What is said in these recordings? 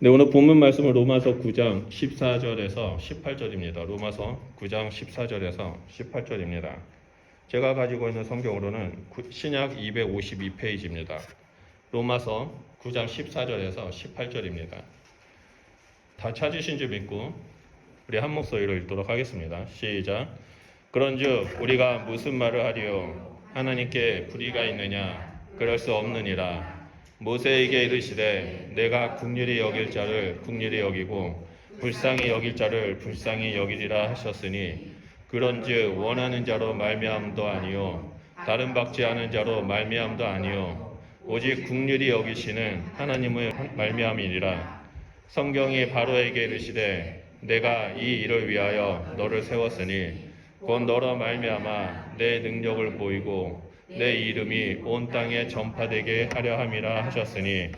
네, 오늘 본문 말씀은 로마서 9장 14절에서 18절입니다. 로마서 9장 14절에서 18절입니다. 제가 가지고 있는 성경으로는 신약 252페이지입니다. 로마서 9장 14절에서 18절입니다. 다 찾으신 줄 믿고 우리 한 목소리로 읽도록 하겠습니다. 시작. 그런즉 우리가 무슨 말을 하리요? 하나님께 불의가 있느냐? 그럴 수 없느니라. 모세에게 이르시되 내가 긍휼히 여길 자를 긍휼히 여기고 불쌍히 여길 자를 불쌍히 여기리라 하셨으니 그런즉 원하는 자로 말미암도 아니요 다른 받지 않은 자로 말미암도 아니요 오직 긍휼히 여기시는 하나님의 말미암이니라. 성경이 바로에게 이르시되 내가 이 일을 위하여 너를 세웠으니 곧 너로 말미암아 내 능력을 보이고 내 이름이 온 땅에 전파되게 하려 함이라 하셨으니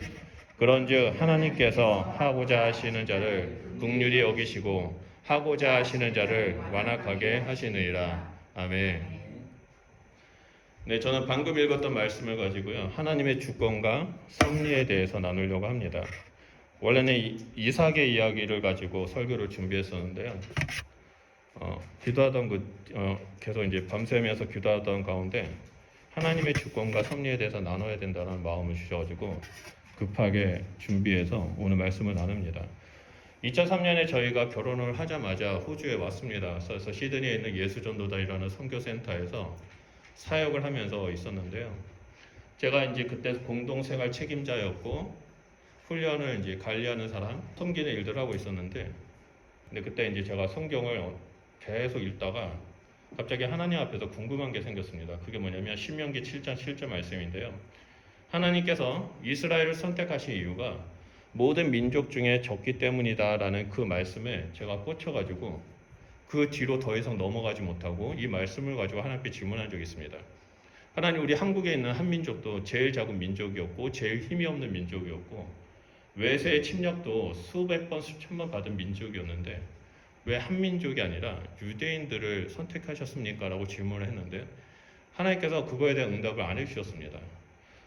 그런즉 하나님께서 하고자 하시는 자를 긍휼히 여기시고 하고자 하시는 자를 완악하게 하시느니라. 아멘. 네, 저는 방금 읽었던 말씀을 가지고요, 하나님의 주권과 섭리에 대해서 나누려고 합니다. 원래는 이삭의 이야기를 가지고 설교를 준비했었는데요. 기도하던 계속 이제 밤새면서 기도하던 가운데 하나님의 주권과 섭리에 대해서 나눠야 된다는 마음을 주셔가지고 급하게 준비해서 오늘 말씀을 나눕니다. 2003년에 저희가 결혼을 하자마자 호주에 왔습니다. 그래서 시드니에 있는 예수전도단이라는 선교센터에서 사역을 하면서 있었는데요. 제가 이제 그때 공동생활 책임자였고 훈련을 이제 관리하는 사람, 섬기는 일들을 하고 있었는데, 근데 그때 이제 제가 성경을 계속 읽다가 갑자기 하나님 앞에서 궁금한 게 생겼습니다. 그게 뭐냐면 신명기 7장 7절 말씀인데요. 하나님께서 이스라엘을 선택하신 이유가 모든 민족 중에 적기 때문이다라는 그 말씀에 제가 꽂혀가지고 그 뒤로 더 이상 넘어가지 못하고 이 말씀을 가지고 하나님께 질문한 적이 있습니다. 하나님, 우리 한국에 있는 한민족도 제일 작은 민족이었고 제일 힘이 없는 민족이었고 외세의 침략도 수백 번 수천 번 받은 민족이었는데 왜 한민족이 아니라 유대인들을 선택하셨습니까? 라고 질문을 했는데 하나님께서 그거에 대한 응답을 안 해주셨습니다.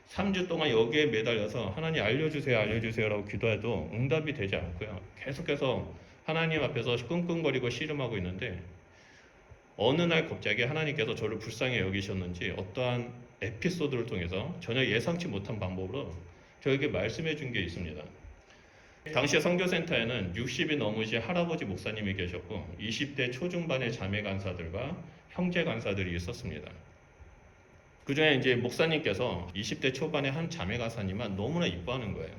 3주 동안 여기에 매달려서 하나님 알려주세요 알려주세요 라고 기도해도 응답이 되지 않고요, 계속해서 하나님 앞에서 끙끙거리고 씨름하고 있는데 어느 날 갑자기 하나님께서 저를 불쌍히 여기셨는지 어떠한 에피소드를 통해서 전혀 예상치 못한 방법으로 저에게 말씀해 준 게 있습니다. 당시 선교센터에는 60이 넘으신 할아버지 목사님이 계셨고 20대 초중반의 자매 간사들과 형제 간사들이 있었습니다. 그 중에 이제 목사님께서 20대 초반의 한 자매 간사님만 너무나 이뻐하는 거예요.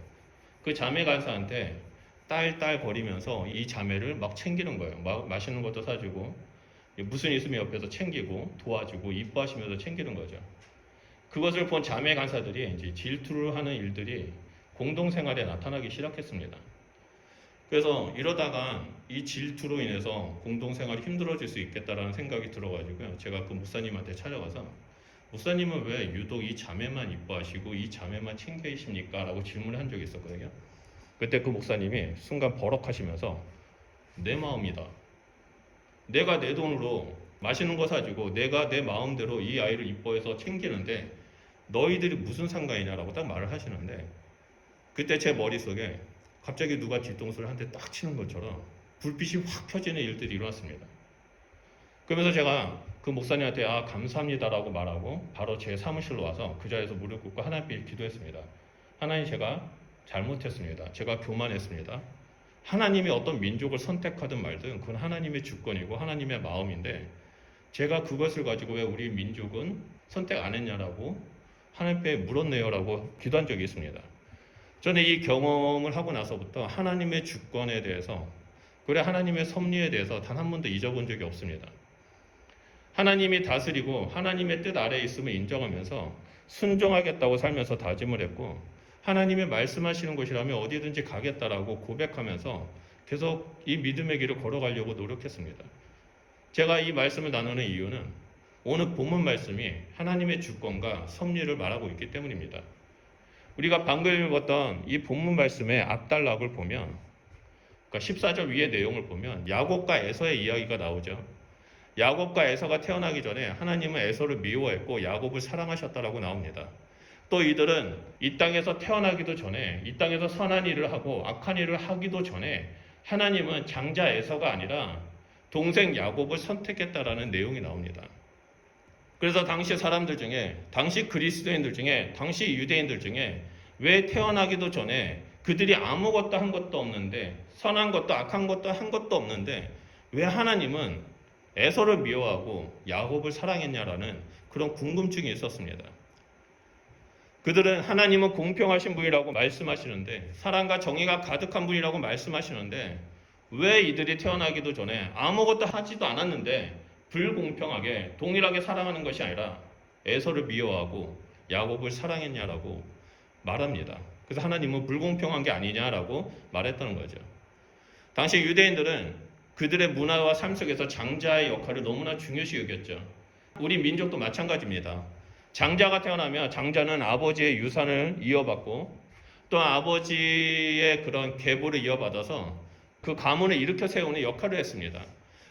그 자매 간사한테 딸 거리면서 이 자매를 막 챙기는 거예요. 막 맛있는 것도 사주고 무슨 있으면 옆에서 챙기고 도와주고 이뻐하시면서 챙기는 거죠. 그것을 본 자매 간사들이 이제 질투를 하는 일들이 공동생활에 나타나기 시작했습니다. 그래서 이러다가 이 질투로 인해서 공동생활이 힘들어질 수 있겠다라는 생각이 들어가지고요, 제가 그 목사님한테 찾아가서 목사님은 왜 유독 이 자매만 이뻐하시고 이 자매만 챙기십니까? 라고 질문을 한 적이 있었거든요. 그때 그 목사님이 순간 버럭하시면서 내 마음이다. 내가 내 돈으로 맛있는 거 사주고 내가 내 마음대로 이 아이를 이뻐해서 챙기는데 너희들이 무슨 상관이냐라고 딱 말을 하시는데, 그때 제 머릿속에 갑자기 누가 뒤통수를 한 대 딱 치는 것처럼 불빛이 확 켜지는 일들이 일어났습니다. 그러면서 제가 그 목사님한테 감사합니다라고 말하고 바로 제 사무실로 와서 그 자리에서 무릎 꿇고 하나님께 기도했습니다. 하나님, 제가 잘못했습니다. 제가 교만했습니다. 하나님이 어떤 민족을 선택하든 말든 그건 하나님의 주권이고 하나님의 마음인데 제가 그것을 가지고 왜 우리 민족은 선택 안 했냐라고 하나님께 물었네요라고 기도한 적이 있습니다. 저는 이 경험을 하고 나서부터 하나님의 주권에 대해서, 그래 하나님의 섭리에 대해서 단 한 번도 잊어본 적이 없습니다. 하나님이 다스리고 하나님의 뜻 아래에 있음을 인정하면서 순종하겠다고 살면서 다짐을 했고 하나님의 말씀하시는 곳이라면 어디든지 가겠다라고 고백하면서 계속 이 믿음의 길을 걸어가려고 노력했습니다. 제가 이 말씀을 나누는 이유는 오늘 본문 말씀이 하나님의 주권과 섭리를 말하고 있기 때문입니다. 우리가 방금 읽었던 이 본문 말씀의 앞단락을 보면, 그러니까 14절 위의 내용을 보면 야곱과 에서의 이야기가 나오죠. 야곱과 에서가 태어나기 전에 하나님은 에서를 미워했고 야곱을 사랑하셨다라고 나옵니다. 또 이들은 이 땅에서 태어나기도 전에 이 땅에서 선한 일을 하고 악한 일을 하기도 전에 하나님은 장자 에서가 아니라 동생 야곱을 선택했다라는 내용이 나옵니다. 그래서 당시 사람들 중에, 당시 그리스도인들 중에, 당시 유대인들 중에 왜 태어나기도 전에 그들이 아무것도 한 것도 없는데, 선한 것도 악한 것도 한 것도 없는데 왜 하나님은 에서를 미워하고 야곱을 사랑했냐라는 그런 궁금증이 있었습니다. 그들은 하나님은 공평하신 분이라고 말씀하시는데, 사랑과 정의가 가득한 분이라고 말씀하시는데, 왜 이들이 태어나기도 전에 아무것도 하지도 않았는데 불공평하게 동일하게 사랑하는 것이 아니라 에서를 미워하고 야곱을 사랑했냐라고 말합니다. 그래서 하나님은 불공평한 게 아니냐라고 말했다는 거죠. 당시 유대인들은 그들의 문화와 삶 속에서 장자의 역할을 너무나 중요시 여겼죠. 우리 민족도 마찬가지입니다. 장자가 태어나면 장자는 아버지의 유산을 이어받고 또 아버지의 그런 계보를 이어받아서 그 가문을 일으켜 세우는 역할을 했습니다.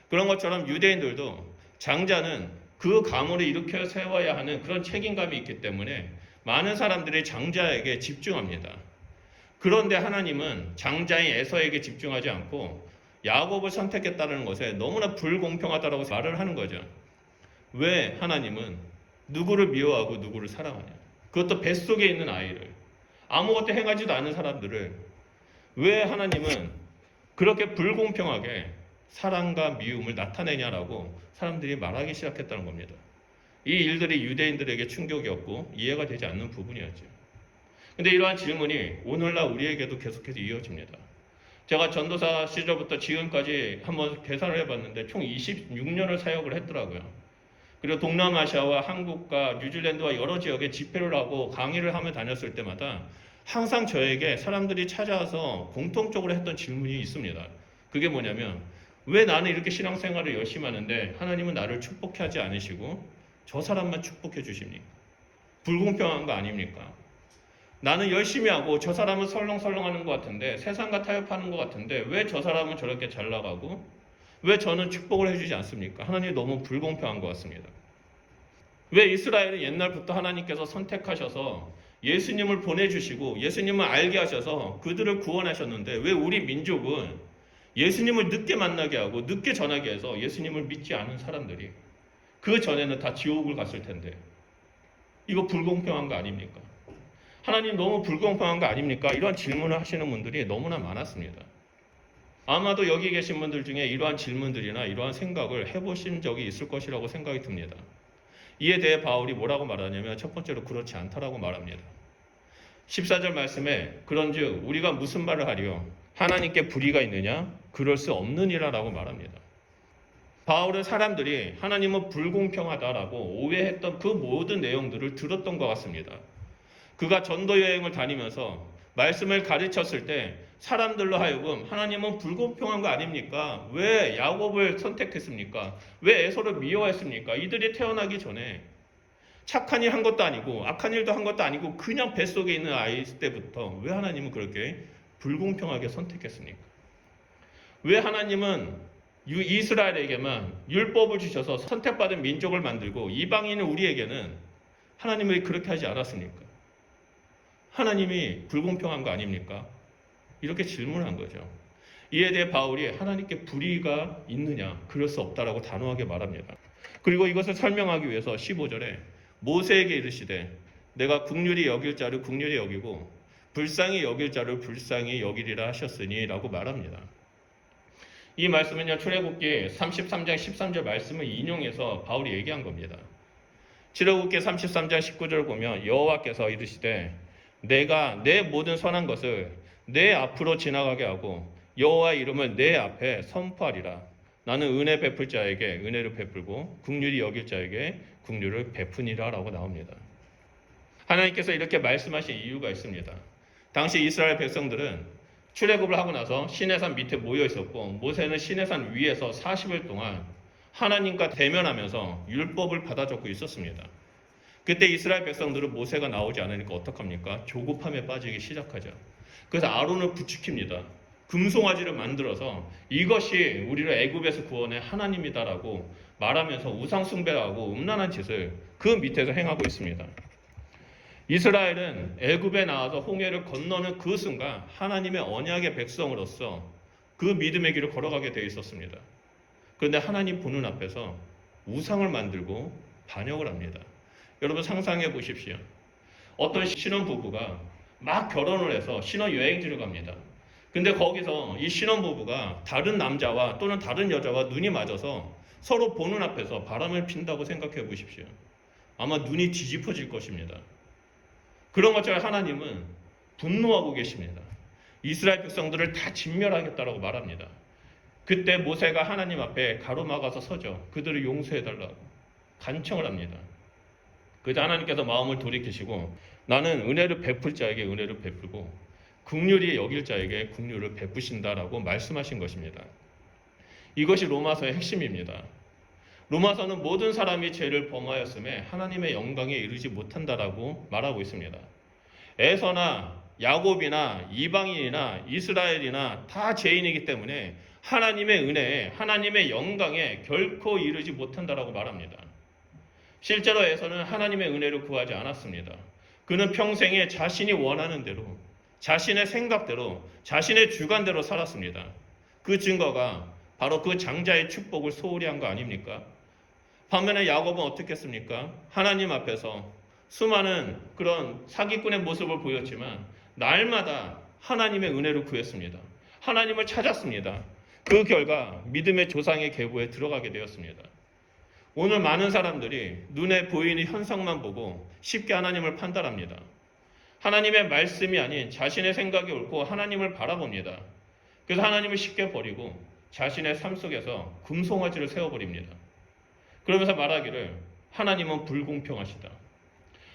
그런 것처럼 유대인들도 장자는 그 가문을 일으켜 세워야 하는 그런 책임감이 있기 때문에 많은 사람들이 장자에게 집중합니다. 그런데 하나님은 장자인 에서에게 집중하지 않고 야곱을 선택했다는 것에 너무나 불공평하다고 말을 하는 거죠. 왜 하나님은 누구를 미워하고 누구를 사랑하냐? 그것도 뱃속에 있는 아이를, 아무것도 행하지도 않은 사람들을 왜 하나님은 그렇게 불공평하게 사랑과 미움을 나타내냐라고 사람들이 말하기 시작했다는 겁니다. 이 일들이 유대인들에게 충격이었고 이해가 되지 않는 부분이었죠. 근데 이러한 질문이 오늘날 우리에게도 계속해서 이어집니다. 제가 전도사 시절부터 지금까지 한번 계산을 해봤는데 총 26년을 사역을 했더라고요. 그리고 동남아시아와 한국과 뉴질랜드와 여러 지역에 집회를 하고 강의를 하며 다녔을 때마다 항상 저에게 사람들이 찾아와서 공통적으로 했던 질문이 있습니다. 그게 뭐냐면, 왜 나는 이렇게 신앙생활을 열심히 하는데 하나님은 나를 축복하지 않으시고 저 사람만 축복해 주십니까? 불공평한 거 아닙니까? 나는 열심히 하고 저 사람은 설렁설렁하는 것 같은데, 세상과 타협하는 것 같은데 왜 저 사람은 저렇게 잘 나가고 왜 저는 축복을 해주지 않습니까? 하나님이 너무 불공평한 것 같습니다. 왜 이스라엘은 옛날부터 하나님께서 선택하셔서 예수님을 보내주시고 예수님을 알게 하셔서 그들을 구원하셨는데 왜 우리 민족은 예수님을 늦게 만나게 하고 늦게 전하게 해서 예수님을 믿지 않은 사람들이 그 전에는 다 지옥을 갔을 텐데, 이거 불공평한 거 아닙니까? 하나님 너무 불공평한 거 아닙니까? 이러한 질문을 하시는 분들이 너무나 많았습니다. 아마도 여기 계신 분들 중에 이러한 질문들이나 이러한 생각을 해보신 적이 있을 것이라고 생각이 듭니다. 이에 대해 바울이 뭐라고 말하냐면, 첫 번째로 그렇지 않다라고 말합니다. 14절 말씀에 그런즉 우리가 무슨 말을 하리요? 하나님께 불의가 있느냐? 그럴 수 없느니라 라고 말합니다. 바울은 사람들이 하나님은 불공평하다라고 오해했던 그 모든 내용들을 들었던 것 같습니다. 그가 전도 여행을 다니면서 말씀을 가르쳤을 때 사람들로 하여금 하나님은 불공평한 거 아닙니까? 왜 야곱을 선택했습니까? 왜 에서를 미워했습니까? 이들이 태어나기 전에 착한 일 한 것도 아니고 악한 일도 한 것도 아니고 그냥 뱃속에 있는 아이 때부터 왜 하나님은 그렇게 불공평하게 선택했습니까? 왜 하나님은 이스라엘에게만 율법을 주셔서 선택받은 민족을 만들고 이방인은 우리에게는 하나님이 그렇게 하지 않았습니까? 하나님이 불공평한 거 아닙니까? 이렇게 질문한 거죠. 이에 대해 바울이 하나님께 불의가 있느냐? 그럴 수 없다라고 단호하게 말합니다. 그리고 이것을 설명하기 위해서 15절에 모세에게 이르시되 내가 긍휼히 여길 자를 긍휼히 여기고 불쌍히 여길 자를 불쌍히 여기리라 하셨으니 라고 말합니다. 이 말씀은요, 출애굽기 33장 13절 말씀을 인용해서 바울이 얘기한 겁니다. 출애굽기 33장 19절을 보면 여호와께서 이르시되 내가 내 모든 선한 것을 내 앞으로 지나가게 하고 여호와의 이름을 내 앞에 선포하리라. 나는 은혜 베풀 자에게 은혜를 베풀고 긍휼히 여길 자에게 긍휼을 베푸니라 라고 나옵니다. 하나님께서 이렇게 말씀하신 이유가 있습니다. 당시 이스라엘 백성들은 출애굽을 하고 나서 시내산 밑에 모여 있었고 모세는 시내산 위에서 40일 동안 하나님과 대면하면서 율법을 받아 적고 있었습니다. 그때 이스라엘 백성들은 모세가 나오지 않으니까 어떡합니까? 조급함에 빠지기 시작하죠. 그래서 아론을 부추깁니다. 금송아지를 만들어서 이것이 우리를 애굽에서 구원해 하나님이다라고 말하면서 우상 숭배하고 음란한 짓을 그 밑에서 행하고 있습니다. 이스라엘은 애굽에 나와서 홍해를 건너는 그 순간 하나님의 언약의 백성으로서 그 믿음의 길을 걸어가게 되어 있었습니다. 그런데 하나님 보는 앞에서 우상을 만들고 반역을 합니다. 여러분 상상해 보십시오. 어떤 신혼부부가 막 결혼을 해서 신혼여행지를 갑니다. 근데 거기서 이 신혼부부가 다른 남자와 또는 다른 여자와 눈이 맞아서 서로 보는 앞에서 바람을 핀다고 생각해 보십시오. 아마 눈이 뒤집어질 것입니다. 그런 것처럼 하나님은 분노하고 계십니다. 이스라엘 백성들을 다 진멸하겠다라고 말합니다. 그때 모세가 하나님 앞에 가로막아서 서죠. 그들을 용서해달라고 간청을 합니다. 그래서 하나님께서 마음을 돌이키시고 나는 은혜를 베풀 자에게 은혜를 베풀고 긍휼히 여길 자에게 긍휼을 베푸신다라고 말씀하신 것입니다. 이것이 로마서의 핵심입니다. 로마서는 모든 사람이 죄를 범하였음에 하나님의 영광에 이르지 못한다라고 말하고 있습니다. 에서나 야곱이나 이방인이나 이스라엘이나 다 죄인이기 때문에 하나님의 은혜에 하나님의 영광에 결코 이르지 못한다라고 말합니다. 실제로 에서는 하나님의 은혜를 구하지 않았습니다. 그는 평생에 자신이 원하는 대로 자신의 생각대로 자신의 주관대로 살았습니다. 그 증거가 바로 그 장자의 축복을 소홀히 한 거 아닙니까? 반면에 야곱은 어떻게 했습니까? 하나님 앞에서 수많은 그런 사기꾼의 모습을 보였지만 날마다 하나님의 은혜를 구했습니다. 하나님을 찾았습니다. 그 결과 믿음의 조상의 계보에 들어가게 되었습니다. 오늘 많은 사람들이 눈에 보이는 현상만 보고 쉽게 하나님을 판단합니다. 하나님의 말씀이 아닌 자신의 생각이 옳고 하나님을 바라봅니다. 그래서 하나님을 쉽게 버리고 자신의 삶 속에서 금송아지를 세워버립니다. 그러면서 말하기를 하나님은 불공평하시다.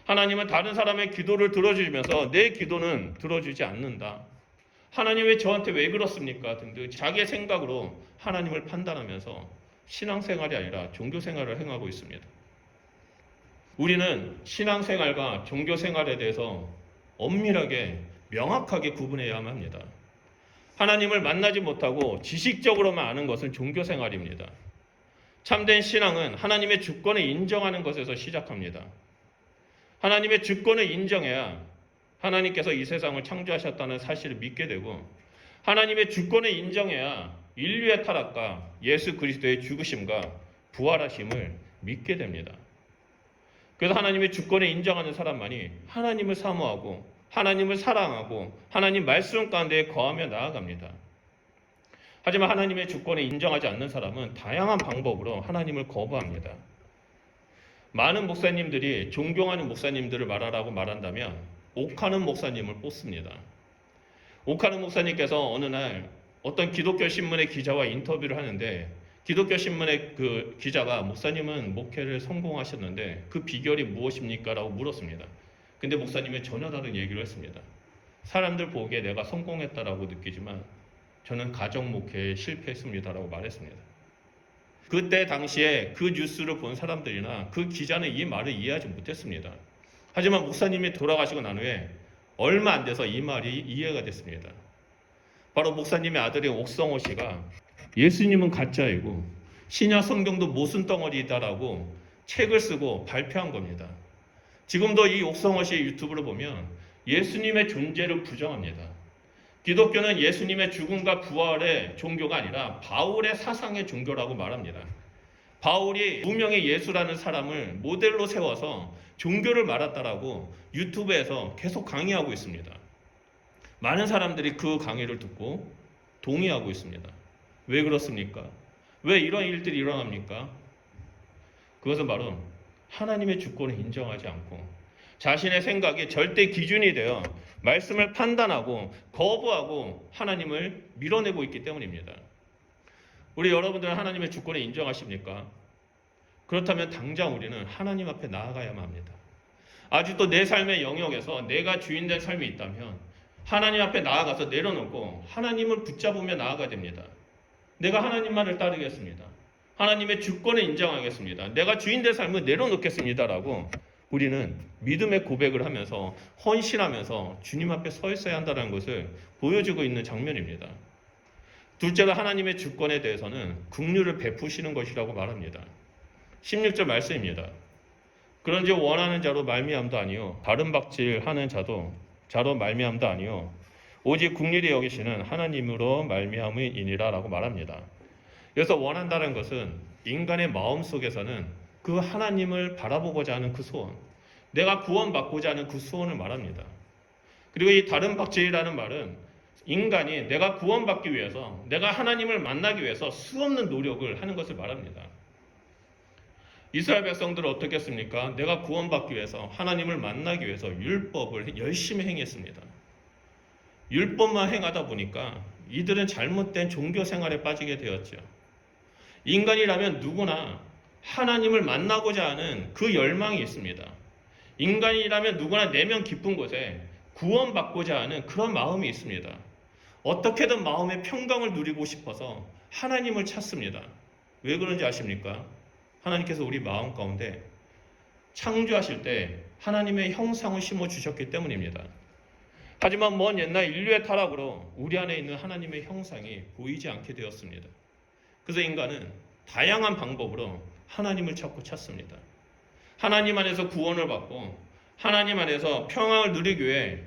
하나님은 다른 사람의 기도를 들어주면서 내 기도는 들어주지 않는다. 하나님 왜 저한테 왜 그렇습니까? 등등 자기의 생각으로 하나님을 판단하면서 신앙생활이 아니라 종교생활을 행하고 있습니다. 우리는 신앙생활과 종교생활에 대해서 엄밀하게 명확하게 구분해야만 합니다. 하나님을 만나지 못하고 지식적으로만 아는 것은 종교생활입니다. 참된 신앙은 하나님의 주권을 인정하는 것에서 시작합니다. 하나님의 주권을 인정해야 하나님께서 이 세상을 창조하셨다는 사실을 믿게 되고 하나님의 주권을 인정해야 인류의 타락과 예수 그리스도의 죽으심과 부활하심을 믿게 됩니다. 그래서 하나님의 주권을 인정하는 사람만이 하나님을 사모하고 하나님을 사랑하고 하나님 말씀 가운데 거하며 나아갑니다. 하지만 하나님의 주권을 인정하지 않는 사람은 다양한 방법으로 하나님을 거부합니다. 많은 목사님들이 존경하는 목사님들을 말하라고 말한다면 옥하는 목사님을 뽑습니다. 옥하는 목사님께서 어느 날 어떤 기독교 신문의 기자와 인터뷰를 하는데 기독교 신문의 그 기자가 목사님은 목회를 성공하셨는데 그 비결이 무엇입니까? 라고 물었습니다. 근데 목사님은 전혀 다른 얘기를 했습니다. 사람들 보기에 내가 성공했다라고 느끼지만 저는 가정 목회에 실패했습니다라고 말했습니다. 그때 당시에 그 뉴스를 본 사람들이나 그 기자는 이 말을 이해하지 못했습니다. 하지만 목사님이 돌아가시고 난 후에 얼마 안 돼서 이 말이 이해가 됐습니다. 바로 목사님의 아들인 옥성호 씨가 예수님은 가짜이고 신약 성경도 모순덩어리다라고 책을 쓰고 발표한 겁니다. 지금도 이 옥성호 씨의 유튜브를 보면 예수님의 존재를 부정합니다. 기독교는 예수님의 죽음과 부활의 종교가 아니라 바울의 사상의 종교라고 말합니다. 바울이 무명의 예수라는 사람을 모델로 세워서 종교를 말았다라고 유튜브에서 계속 강의하고 있습니다. 많은 사람들이 그 강의를 듣고 동의하고 있습니다. 왜 그렇습니까? 왜 이런 일들이 일어납니까? 그것은 바로 하나님의 주권을 인정하지 않고 자신의 생각이 절대 기준이 되어 말씀을 판단하고 거부하고 하나님을 밀어내고 있기 때문입니다. 우리 여러분들은 하나님의 주권을 인정하십니까? 그렇다면 당장 우리는 하나님 앞에 나아가야만 합니다. 아직도 내 삶의 영역에서 내가 주인된 삶이 있다면 하나님 앞에 나아가서 내려놓고 하나님을 붙잡으며 나아가야 됩니다. 내가 하나님만을 따르겠습니다. 하나님의 주권을 인정하겠습니다. 내가 주인된 삶을 내려놓겠습니다라고 우리는 믿음의 고백을 하면서 헌신하면서 주님 앞에 서 있어야 한다는 것을 보여주고 있는 장면입니다. 둘째로 하나님의 주권에 대해서는 긍휼을 베푸시는 것이라고 말합니다. 16절 말씀입니다. 그런지 원하는 자로 말미암도 아니요 다른 박질하는 자로 말미암도 아니요 오직 국률이 여기시는 하나님으로 말미암이니라라고 말합니다. 그래서 원한다는 것은 인간의 마음 속에서는 그 하나님을 바라보고자 하는 그 소원, 내가 구원받고자 하는 그 소원을 말합니다. 그리고 이 다른 박질이라는 말은 인간이 내가 구원받기 위해서, 내가 하나님을 만나기 위해서 수없는 노력을 하는 것을 말합니다. 이스라엘 백성들은 어떻게 했습니까? 내가 구원받기 위해서, 하나님을 만나기 위해서 율법을 열심히 행했습니다. 율법만 행하다 보니까 이들은 잘못된 종교 생활에 빠지게 되었죠. 인간이라면 누구나 하나님을 만나고자 하는 그 열망이 있습니다. 인간이라면 누구나 내면 깊은 곳에 구원받고자 하는 그런 마음이 있습니다. 어떻게든 마음의 평강을 누리고 싶어서 하나님을 찾습니다. 왜 그런지 아십니까? 하나님께서 우리 마음 가운데 창조하실 때 하나님의 형상을 심어주셨기 때문입니다. 하지만 먼 옛날 인류의 타락으로 우리 안에 있는 하나님의 형상이 보이지 않게 되었습니다. 그래서 인간은 다양한 방법으로 하나님을 찾습니다. 하나님 안에서 구원을 받고 하나님 안에서 평안을 누리기 위해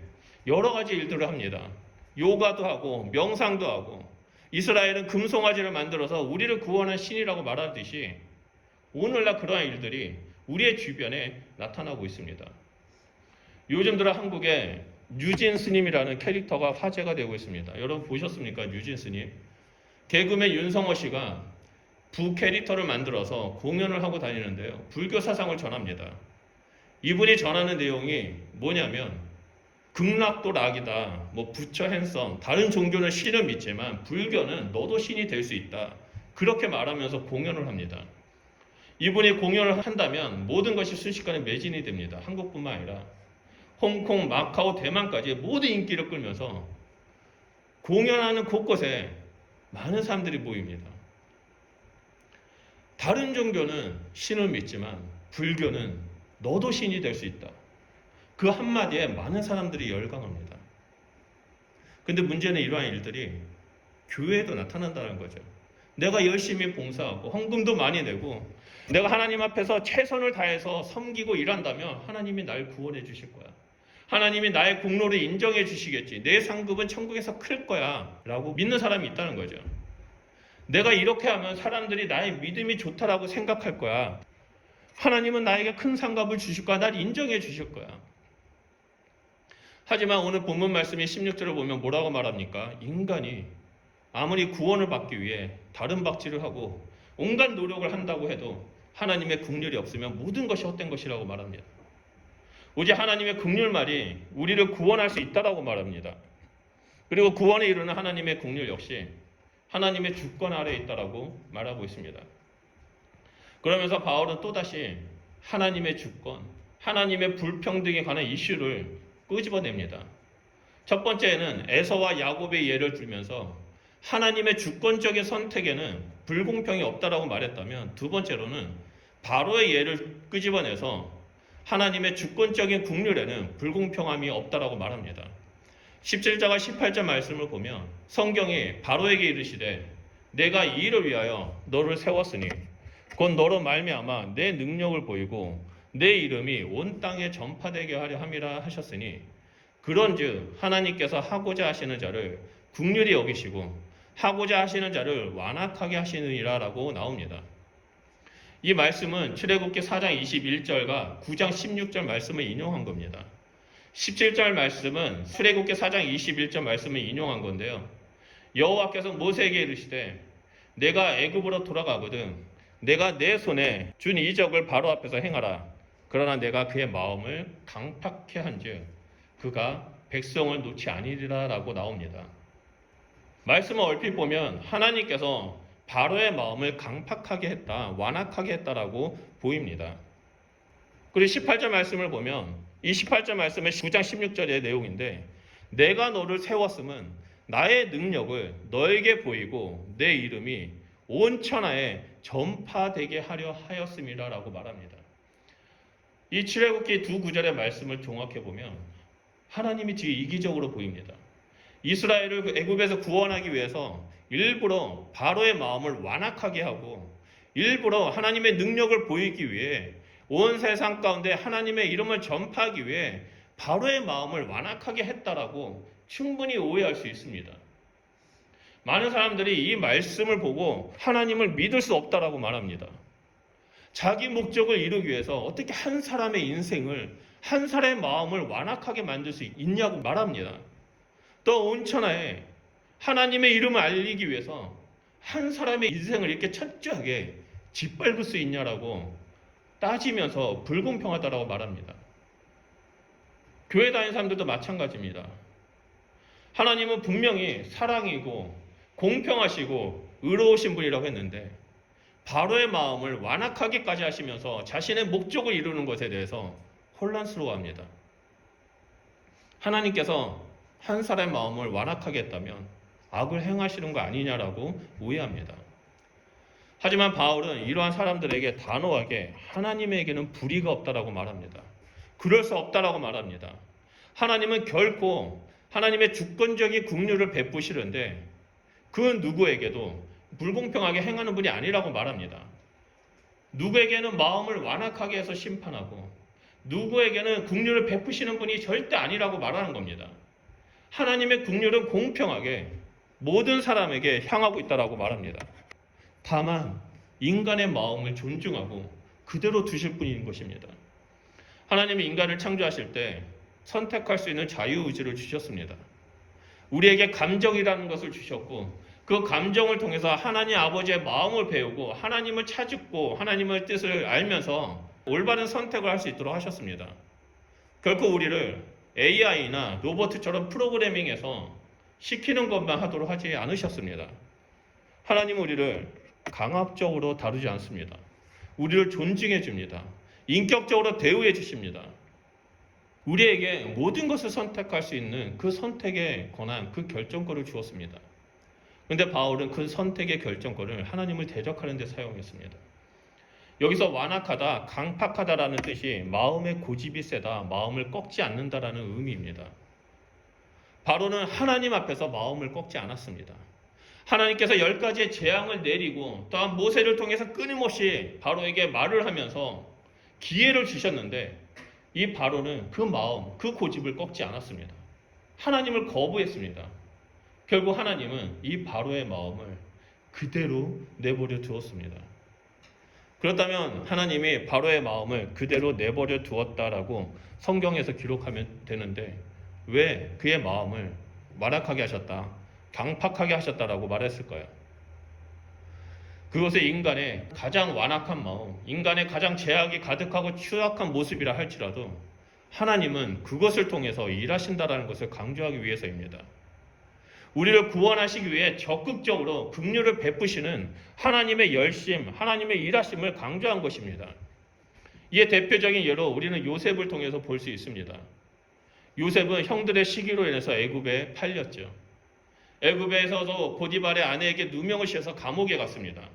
여러 가지 일들을 합니다. 요가도 하고 명상도 하고, 이스라엘은 금송아지를 만들어서 우리를 구원한 신이라고 말하듯이 오늘날 그러한 일들이 우리의 주변에 나타나고 있습니다. 요즘 들어 한국에 뉴진 스님이라는 캐릭터가 화제가 되고 있습니다. 여러분 보셨습니까? 뉴진 스님. 개그맨 윤성호 씨가 부 캐릭터를 만들어서 공연을 하고 다니는데요. 불교 사상을 전합니다. 이분이 전하는 내용이 뭐냐면 극락도 락이다. 부처 핸섬. 다른 종교는 신을 믿지만 불교는 너도 신이 될 수 있다. 그렇게 말하면서 공연을 합니다. 이분이 공연을 한다면 모든 것이 순식간에 매진이 됩니다. 한국뿐만 아니라 홍콩, 마카오, 대만까지 모든 인기를 끌면서 공연하는 곳곳에 많은 사람들이 모입니다. 다른 종교는 신을 믿지만 불교는 너도 신이 될 수 있다. 그 한마디에 많은 사람들이 열광합니다. 근데 문제는 이러한 일들이 교회에도 나타난다는 거죠. 내가 열심히 봉사하고 헌금도 많이 내고 내가 하나님 앞에서 최선을 다해서 섬기고 일한다면 하나님이 날 구원해 주실 거야. 하나님이 나의 공로를 인정해 주시겠지. 내 상급은 천국에서 클 거야 라고 믿는 사람이 있다는 거죠. 내가 이렇게 하면 사람들이 나의 믿음이 좋다라고 생각할 거야. 하나님은 나에게 큰 상급을 주실 거야. 날 인정해 주실 거야. 하지만 오늘 본문 말씀인 16절을 보면 뭐라고 말합니까? 인간이 아무리 구원을 받기 위해 다른 박질을 하고 온갖 노력을 한다고 해도 하나님의 긍휼이 없으면 모든 것이 헛된 것이라고 말합니다. 오직 하나님의 긍휼만이 우리를 구원할 수 있다라고 말합니다. 그리고 구원에 이르는 하나님의 긍휼 역시 하나님의 주권 아래에 있다라고 말하고 있습니다. 그러면서 바울은 또다시 하나님의 주권, 하나님의 불평등에 관한 이슈를 끄집어냅니다. 첫 번째는 에서와 야곱의 예를 들면서 하나님의 주권적인 선택에는 불공평이 없다라고 말했다면, 두 번째로는 바로의 예를 끄집어내서 하나님의 주권적인 긍휼에는 불공평함이 없다라고 말합니다. 17절과 18절 말씀을 보면 성경이 바로에게 이르시되 내가 이 일을 위하여 너를 세웠으니 곧 너로 말미암아 내 능력을 보이고 내 이름이 온 땅에 전파되게 하려 함이라 하셨으니 그런즉 하나님께서 하고자 하시는 자를 긍휼히 여기시고 하고자 하시는 자를 완악하게 하시느니라 라고 나옵니다. 이 말씀은 출애굽기 4장 21절과 9장 16절 말씀을 인용한 겁니다. 17절 말씀은 출애굽기 4장 21절 말씀을 인용한 건데요. 여호와께서 모세에게 이르시되 내가 애굽으로 돌아가거든 내가 내 손에 준 이적을 바로 앞에서 행하라. 그러나 내가 그의 마음을 강팍해 한즉 그가 백성을 놓지 아니리라 라고 나옵니다. 말씀을 얼핏 보면 하나님께서 바로의 마음을 강팍하게 했다, 완악하게 했다라고 보입니다. 그리고 18절 말씀을 보면 이 18절 말씀은 9장 16절의 내용인데 내가 너를 세웠음은 나의 능력을 너에게 보이고 내 이름이 온 천하에 전파되게 하려 하였음이라 라고 말합니다. 이 출애굽기 두 구절의 말씀을 종합해 보면 하나님이 되게 이기적으로 보입니다. 이스라엘을 애굽에서 구원하기 위해서 일부러 바로의 마음을 완악하게 하고 일부러 하나님의 능력을 보이기 위해 온 세상 가운데 하나님의 이름을 전파하기 위해 바로의 마음을 완악하게 했다라고 충분히 오해할 수 있습니다. 많은 사람들이 이 말씀을 보고 하나님을 믿을 수 없다라고 말합니다. 자기 목적을 이루기 위해서 어떻게 한 사람의 인생을, 한 사람의 마음을 완악하게 만들 수 있냐고 말합니다. 또 온천하에 하나님의 이름을 알리기 위해서 한 사람의 인생을 이렇게 철저하게 짓밟을 수 있냐라고 따지면서 불공평하다라고 말합니다. 교회 다니는 사람들도 마찬가지입니다. 하나님은 분명히 사랑이고 공평하시고 의로우신 분이라고 했는데 바로의 마음을 완악하게까지 하시면서 자신의 목적을 이루는 것에 대해서 혼란스러워합니다. 하나님께서 한 사람의 마음을 완악하게 했다면 악을 행하시는 거 아니냐라고 오해합니다. 하지만 바울은 이러한 사람들에게 단호하게 하나님에게는 불의가 없다라고 말합니다. 그럴 수 없다라고 말합니다. 하나님은 결코 하나님의 주권적인 긍휼을 베푸시는데 그 누구에게도 불공평하게 행하는 분이 아니라고 말합니다. 누구에게는 마음을 완악하게 해서 심판하고 누구에게는 긍휼을 베푸시는 분이 절대 아니라고 말하는 겁니다. 하나님의 긍휼은 공평하게 모든 사람에게 향하고 있다라고 말합니다. 다만 인간의 마음을 존중하고 그대로 두실 분인 것입니다. 하나님이 인간을 창조하실 때 선택할 수 있는 자유의지를 주셨습니다. 우리에게 감정이라는 것을 주셨고 그 감정을 통해서 하나님 아버지의 마음을 배우고 하나님을 찾고 하나님의 뜻을 알면서 올바른 선택을 할 수 있도록 하셨습니다. 결코 우리를 AI나 로봇처럼 프로그래밍해서 시키는 것만 하도록 하지 않으셨습니다. 하나님은 우리를 강압적으로 다루지 않습니다. 우리를 존중해 줍니다. 인격적으로 대우해 주십니다. 우리에게 모든 것을 선택할 수 있는 그 선택의 권한, 그 결정권을 주었습니다. 그런데 바울은 그 선택의 결정권을 하나님을 대적하는 데 사용했습니다. 여기서 완악하다, 강팍하다라는 뜻이 마음의 고집이 세다, 마음을 꺾지 않는다라는 의미입니다. 바로는 하나님 앞에서 마음을 꺾지 않았습니다. 하나님께서 10가지의 재앙을 내리고 또한 모세를 통해서 끊임없이 바로에게 말을 하면서 기회를 주셨는데 이 바로는 그 마음, 그 고집을 꺾지 않았습니다. 하나님을 거부했습니다. 결국 하나님은 이 바로의 마음을 그대로 내버려 두었습니다. 그렇다면 하나님이 바로의 마음을 그대로 내버려 두었다라고 성경에서 기록하면 되는데 왜 그의 마음을 완악하게 하셨다, 강팍하게 하셨다라고 말했을까요? 그것은 인간의 가장 완악한 마음, 인간의 가장 죄악이 가득하고 추악한 모습이라 할지라도 하나님은 그것을 통해서 일하신다라는 것을 강조하기 위해서입니다. 우리를 구원하시기 위해 적극적으로 긍휼을 베푸시는 하나님의 열심, 하나님의 일하심을 강조한 것입니다. 이에 대표적인 예로 우리는 요셉을 통해서 볼 수 있습니다. 요셉은 형들의 시기로 인해서 애굽에 팔렸죠. 애굽에서도 보디발의 아내에게 누명을 씌워서 감옥에 갔습니다.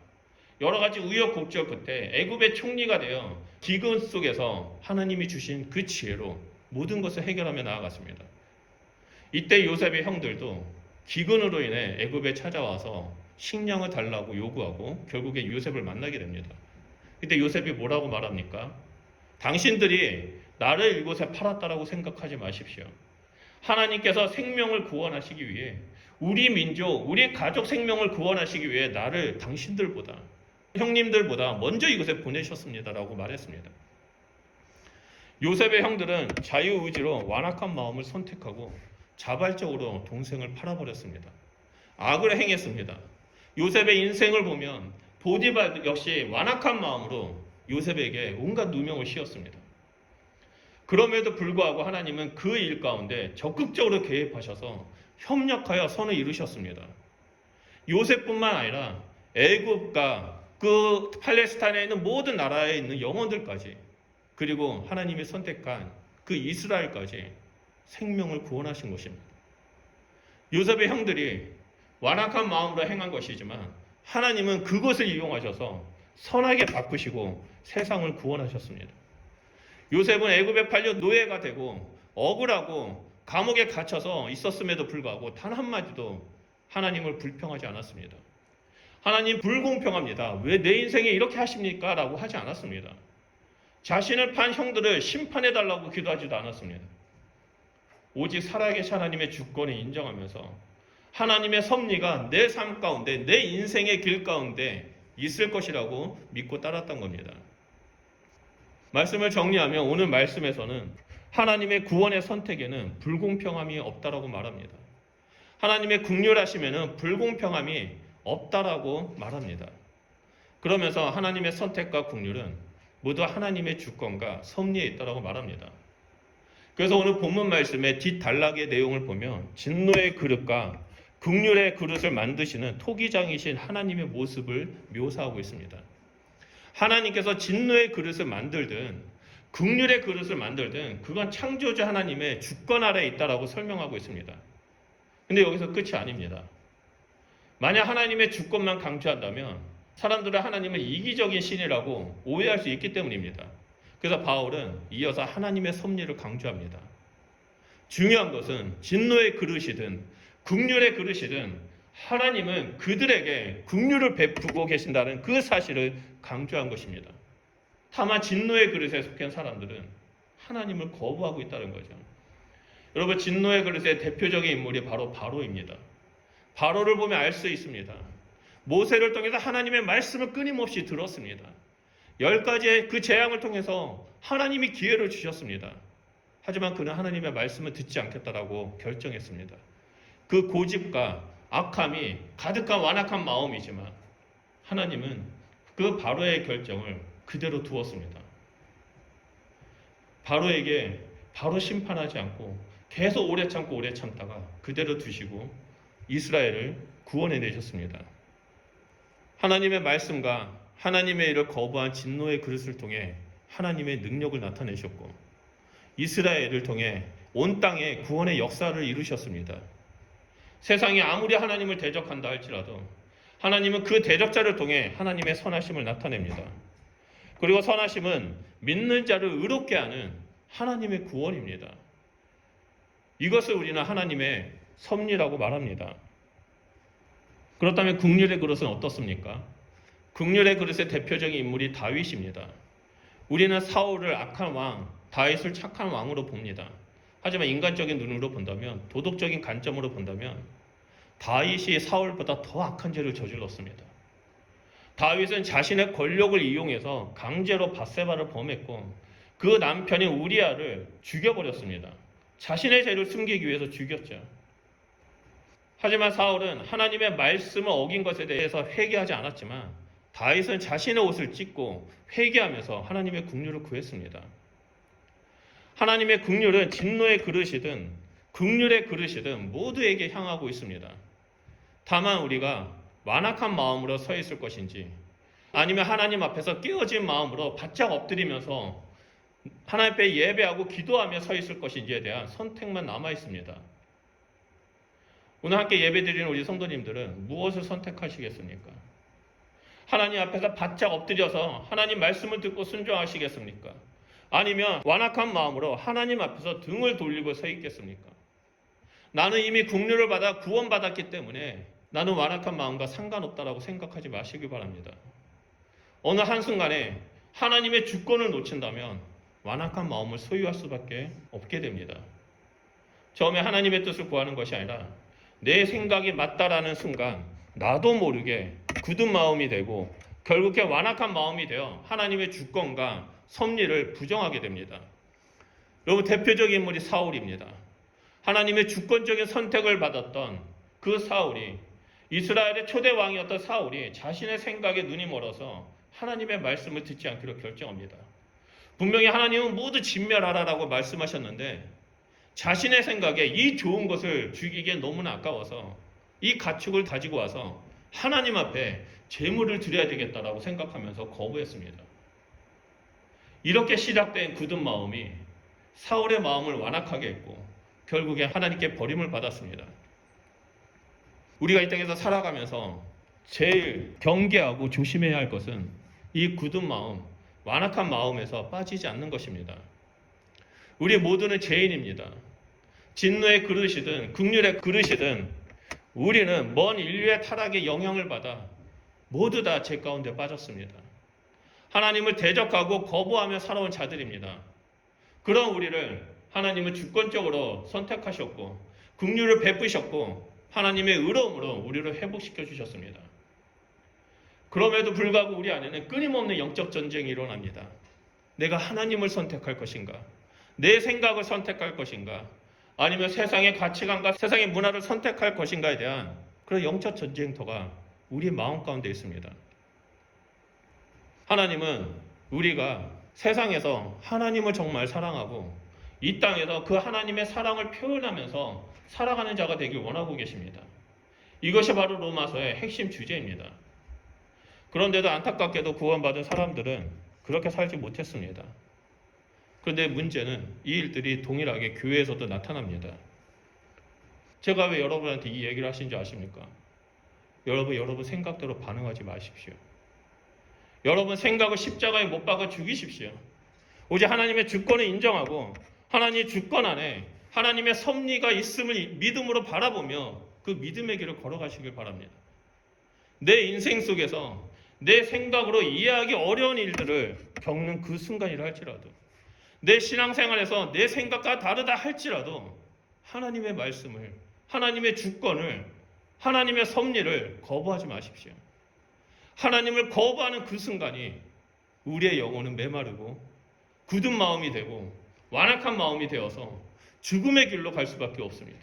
여러 가지 우여곡절 끝에 애굽의 총리가 되어 기근 속에서 하나님이 주신 그 지혜로 모든 것을 해결하며 나아갔습니다. 이때 요셉의 형들도 기근으로 인해 애굽에 찾아와서 식량을 달라고 요구하고 결국에 요셉을 만나게 됩니다. 이때 요셉이 뭐라고 말합니까? 당신들이 나를 이곳에 팔았다라고 생각하지 마십시오. 하나님께서 생명을 구원하시기 위해 우리 민족, 우리 가족 생명을 구원하시기 위해 나를 당신들보다, 형님들보다 먼저 이곳에 보내셨습니다라고 말했습니다. 요셉의 형들은 자유의지로 완악한 마음을 선택하고 자발적으로 동생을 팔아버렸습니다. 악을 행했습니다. 요셉의 인생을 보면 보디발 역시 완악한 마음으로 요셉에게 온갖 누명을 씌웠습니다. 그럼에도 불구하고 하나님은 그 일 가운데 적극적으로 개입하셔서 협력하여 선을 이루셨습니다. 요셉뿐만 아니라 애굽과 그 팔레스타인에 있는 모든 나라에 있는 영혼들까지, 그리고 하나님이 선택한 그 이스라엘까지 생명을 구원하신 것입니다. 요셉의 형들이 완악한 마음으로 행한 것이지만 하나님은 그것을 이용하셔서 선하게 바꾸시고 세상을 구원하셨습니다. 요셉은 애굽에 팔려 노예가 되고 억울하고 감옥에 갇혀서 있었음에도 불구하고 단 한마디도 하나님을 불평하지 않았습니다. 하나님 불공평합니다. 왜 내 인생에 이렇게 하십니까? 라고 하지 않았습니다. 자신을 판 형들을 심판해달라고 기도하지도 않았습니다. 오직 살아계신 하나님의 주권을 인정하면서 하나님의 섭리가 내 삶 가운데, 내 인생의 길 가운데 있을 것이라고 믿고 따랐던 겁니다. 말씀을 정리하면 오늘 말씀에서는 하나님의 구원의 선택에는 불공평함이 없다라고 말합니다. 하나님의 긍휼하심에는 불공평함이 없다라고 말합니다. 그러면서 하나님의 선택과 긍휼은 모두 하나님의 주권과 섭리에 있다라고 말합니다. 그래서 오늘 본문 말씀의 뒷단락의 내용을 보면 진노의 그릇과 긍휼의 그릇을 만드시는 토기장이신 하나님의 모습을 묘사하고 있습니다. 하나님께서 진노의 그릇을 만들든 긍휼의 그릇을 만들든 그건 창조주 하나님의 주권 아래에 있다라고 설명하고 있습니다. 근데 여기서 끝이 아닙니다. 만약 하나님의 주권만 강조한다면 사람들은 하나님을 이기적인 신이라고 오해할 수 있기 때문입니다. 그래서 바울은 이어서 하나님의 섭리를 강조합니다. 중요한 것은 진노의 그릇이든 긍휼의 그릇이든 하나님은 그들에게 긍휼을 베푸고 계신다는 그 사실을 강조한 것입니다. 다만 진노의 그릇에 속한 사람들은 하나님을 거부하고 있다는 거죠. 여러분, 진노의 그릇의 대표적인 인물이 바로 바로입니다. 바로를 보면 알 수 있습니다. 모세를 통해서 하나님의 말씀을 끊임없이 들었습니다. 10가지의 그 재앙을 통해서 하나님이 기회를 주셨습니다. 하지만 그는 하나님의 말씀을 듣지 않겠다라고 결정했습니다. 그 고집과 악함이 가득한 완악한 마음이지만 하나님은 그 바로의 결정을 그대로 두었습니다. 바로에게 바로 심판하지 않고 계속 오래 참다가 그대로 두시고 이스라엘을 구원해 내셨습니다. 하나님의 말씀과 하나님의 일을 거부한 진노의 그릇을 통해 하나님의 능력을 나타내셨고 이스라엘을 통해 온 땅에 구원의 역사를 이루셨습니다. 세상이 아무리 하나님을 대적한다 할지라도 하나님은 그 대적자를 통해 하나님의 선하심을 나타냅니다. 그리고 선하심은 믿는 자를 의롭게 하는 하나님의 구원입니다. 이것을 우리는 하나님의 섭리라고 말합니다. 그렇다면 긍휼의 그릇은 어떻습니까? 긍휼의 그릇의 대표적인 인물이 다윗입니다. 우리는 사울을 악한 왕, 다윗을 착한 왕으로 봅니다. 하지만 인간적인 눈으로 본다면, 도덕적인 관점으로 본다면 다윗이 사울보다 더 악한 죄를 저질렀습니다. 다윗은 자신의 권력을 이용해서 강제로 밧세바를 범했고 그 남편인 우리아를 죽여버렸습니다. 자신의 죄를 숨기기 위해서 죽였죠. 하지만 사울은 하나님의 말씀을 어긴 것에 대해서 회개하지 않았지만 다윗은 자신의 옷을 찢고 회개하면서 하나님의 긍휼을 구했습니다. 하나님의 긍휼은 진노의 그릇이든 긍휼의 그릇이든 모두에게 향하고 있습니다. 다만 우리가 완악한 마음으로 서 있을 것인지 아니면 하나님 앞에서 깨어진 마음으로 바짝 엎드리면서 하나님 앞에 예배하고 기도하며 서 있을 것인지에 대한 선택만 남아 있습니다. 오늘 함께 예배드리는 우리 성도님들은 무엇을 선택하시겠습니까? 하나님 앞에서 바짝 엎드려서 하나님 말씀을 듣고 순종하시겠습니까? 아니면 완악한 마음으로 하나님 앞에서 등을 돌리고 서 있겠습니까? 나는 이미 긍휼을 받아 구원받았기 때문에 나는 완악한 마음과 상관없다라고 생각하지 마시기 바랍니다. 어느 한순간에 하나님의 주권을 놓친다면 완악한 마음을 소유할 수밖에 없게 됩니다. 처음에 하나님의 뜻을 구하는 것이 아니라 내 생각이 맞다라는 순간 나도 모르게 굳은 마음이 되고 결국에 완악한 마음이 되어 하나님의 주권과 섭리를 부정하게 됩니다. 여러분, 대표적인 인물이 사울입니다. 하나님의 주권적인 선택을 받았던 그 사울이, 이스라엘의 초대 왕이었던 사울이 자신의 생각에 눈이 멀어서 하나님의 말씀을 듣지 않기로 결정합니다. 분명히 하나님은 모두 진멸하라라고 말씀하셨는데 자신의 생각에 이 좋은 것을 죽이기에 너무나 아까워서 이 가축을 가지고 와서 하나님 앞에 제물을 드려야 되겠다라고 생각하면서 거부했습니다. 이렇게 시작된 굳은 마음이 사울의 마음을 완악하게 했고 결국에 하나님께 버림을 받았습니다. 우리가 이 땅에서 살아가면서 제일 경계하고 조심해야 할 것은 이 굳은 마음, 완악한 마음에서 빠지지 않는 것입니다. 우리 모두는 죄인입니다. 진노의 그릇이든 긍휼의 그릇이든 우리는 먼 인류의 타락의 영향을 받아 모두 다 죄 가운데 빠졌습니다. 하나님을 대적하고 거부하며 살아온 자들입니다. 그런 우리를 하나님은 주권적으로 선택하셨고 긍휼을 베푸셨고 하나님의 의로움으로 우리를 회복시켜 주셨습니다. 그럼에도 불구하고 우리 안에는 끊임없는 영적 전쟁이 일어납니다. 내가 하나님을 선택할 것인가? 내 생각을 선택할 것인가? 아니면 세상의 가치관과 세상의 문화를 선택할 것인가에 대한 그런 영적 전쟁터가 우리 마음 가운데 있습니다. 하나님은 우리가 세상에서 하나님을 정말 사랑하고 이 땅에서 그 하나님의 사랑을 표현하면서 살아가는 자가 되길 원하고 계십니다. 이것이 바로 로마서의 핵심 주제입니다. 그런데도 안타깝게도 구원받은 사람들은 그렇게 살지 못했습니다. 그런데 문제는 이 일들이 동일하게 교회에서도 나타납니다. 제가 왜 여러분한테 이 얘기를 하신 줄 아십니까? 여러분 생각대로 반응하지 마십시오. 여러분 생각을 십자가에 못 박아 죽이십시오. 오직 하나님의 주권을 인정하고 하나님의 주권 안에 하나님의 섭리가 있음을 믿음으로 바라보며 그 믿음의 길을 걸어가시길 바랍니다. 내 인생 속에서 내 생각으로 이해하기 어려운 일들을 겪는 그 순간이라 할지라도 내 신앙생활에서 내 생각과 다르다 할지라도 하나님의 말씀을, 하나님의 주권을, 하나님의 섭리를 거부하지 마십시오. 하나님을 거부하는 그 순간이 우리의 영혼은 메마르고 굳은 마음이 되고 완악한 마음이 되어서 죽음의 길로 갈 수밖에 없습니다.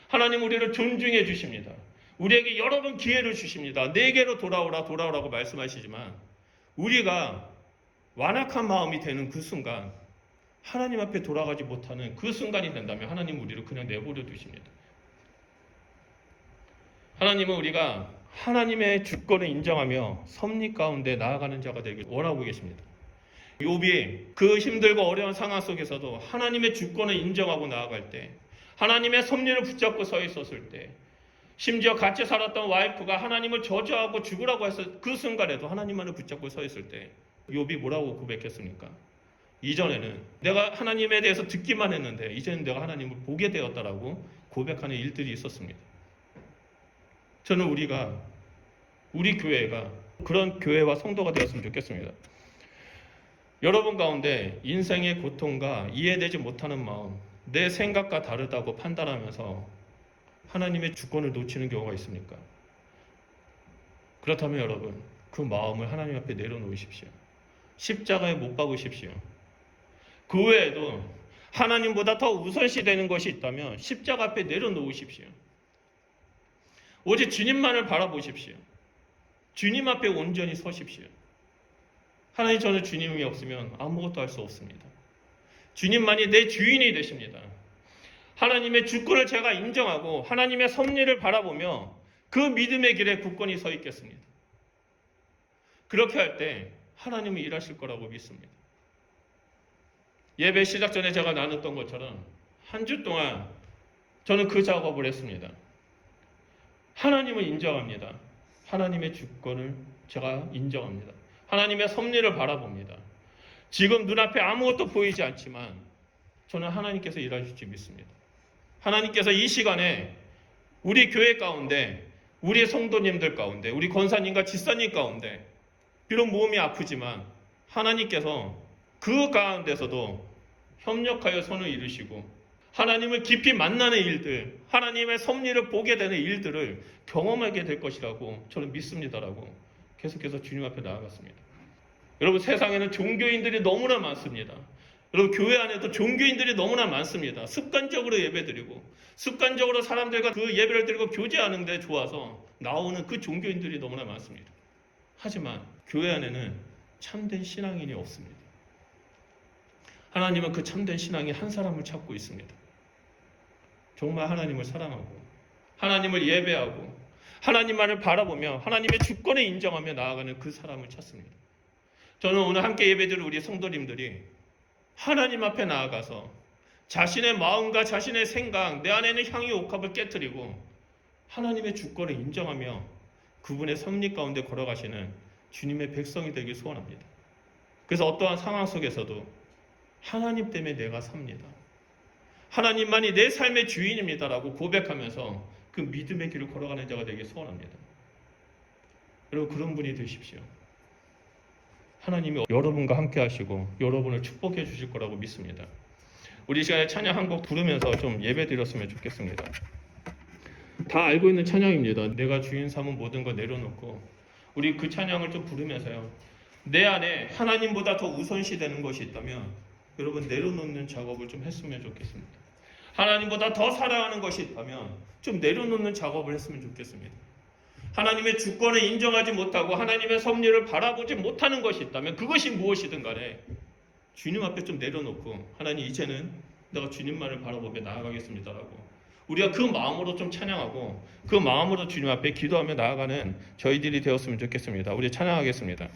하나님 우리를 존중해 주십니다. 우리에게 여러 번 기회를 주십니다. 내게로 돌아오라고 말씀하시지만 우리가 완악한 마음이 되는 그 순간 하나님 앞에 돌아가지 못하는 그 순간이 된다면 하나님 우리를 그냥 내버려 두십니다. 하나님은 우리가 하나님의 주권을 인정하며 섭리 가운데 나아가는 자가 되길 원하고 계십니다. 욥이 그 힘들고 어려운 상황 속에서도 하나님의 주권을 인정하고 나아갈 때, 하나님의 섭리를 붙잡고 서 있었을 때, 심지어 같이 살았던 와이프가 하나님을 저주하고 죽으라고 해서 그 순간에도 하나님만을 붙잡고 서 있을 때 욥이 뭐라고 고백했습니까? 이전에는 내가 하나님에 대해서 듣기만 했는데 이제는 내가 하나님을 보게 되었다라고 고백하는 일들이 있었습니다. 저는 우리 교회가 그런 교회와 성도가 되었으면 좋겠습니다. 여러분 가운데 인생의 고통과 이해되지 못하는 마음, 내 생각과 다르다고 판단하면서 하나님의 주권을 놓치는 경우가 있습니까? 그렇다면 여러분, 그 마음을 하나님 앞에 내려놓으십시오. 십자가에 못 박으십시오. 그 외에도 하나님보다 더 우선시 되는 것이 있다면 십자가 앞에 내려놓으십시오. 오직 주님만을 바라보십시오. 주님 앞에 온전히 서십시오. 하나님, 저는 주님이 없으면 아무것도 할 수 없습니다. 주님만이 내 주인이 되십니다. 하나님의 주권을 제가 인정하고 하나님의 섭리를 바라보며 그 믿음의 길에 굳건히 서 있겠습니다. 그렇게 할 때 하나님이 일하실 거라고 믿습니다. 예배 시작 전에 제가 나눴던 것처럼 한 주 동안 저는 그 작업을 했습니다. 하나님을 인정합니다. 하나님의 주권을 제가 인정합니다. 하나님의 섭리를 바라봅니다. 지금 눈앞에 아무것도 보이지 않지만 저는 하나님께서 일하실지 믿습니다. 하나님께서 이 시간에 우리 교회 가운데, 우리 성도님들 가운데, 우리 권사님과 집사님 가운데 비록 몸이 아프지만 하나님께서 그 가운데서도 협력하여 손을 이루시고 하나님을 깊이 만나는 일들, 하나님의 섭리를 보게 되는 일들을 경험하게 될 것이라고 저는 믿습니다라고 계속해서 주님 앞에 나아갔습니다. 여러분, 세상에는 종교인들이 너무나 많습니다. 여러분, 교회 안에도 종교인들이 너무나 많습니다. 습관적으로 예배드리고 습관적으로 사람들과 그 예배를 드리고 교제하는 데 좋아서 나오는 그 종교인들이 너무나 많습니다. 하지만 교회 안에는 참된 신앙인이 없습니다. 하나님은 그 참된 신앙이 한 사람을 찾고 있습니다. 정말 하나님을 사랑하고 하나님을 예배하고 하나님만을 바라보며 하나님의 주권을 인정하며 나아가는 그 사람을 찾습니다. 저는 오늘 함께 예배드릴 우리 성도님들이 하나님 앞에 나아가서 자신의 마음과 자신의 생각, 내 안에 있는 향유 옥합을 깨트리고 하나님의 주권을 인정하며 그분의 섭리 가운데 걸어가시는 주님의 백성이 되길 소원합니다. 그래서 어떠한 상황 속에서도 하나님 때문에 내가 삽니다. 하나님만이 내 삶의 주인입니다라고 고백하면서 그 믿음의 길을 걸어가는 자가 되길 소원합니다. 여러분, 그런 분이 되십시오. 하나님이 여러분과 함께 하시고 여러분을 축복해 주실 거라고 믿습니다. 우리 시간에 찬양 한 곡 부르면서 좀 예배 드렸으면 좋겠습니다. 다 알고 있는 찬양입니다. 내가 주인 삼은 모든 거 내려놓고 우리 그 찬양을 좀 부르면서요. 내 안에 하나님보다 더 우선시 되는 것이 있다면 여러분 내려놓는 작업을 좀 했으면 좋겠습니다. 하나님보다 더 사랑하는 것이 있다면 좀 내려놓는 작업을 했으면 좋겠습니다. 하나님의 주권을 인정하지 못하고 하나님의 섭리를 바라보지 못하는 것이 있다면 그것이 무엇이든 간에 주님 앞에 좀 내려놓고 하나님 이제는 내가 주님만을 바라보며 나아가겠습니다라고 우리가 그 마음으로 좀 찬양하고 그 마음으로 주님 앞에 기도하며 나아가는 저희들이 되었으면 좋겠습니다. 우리 찬양하겠습니다.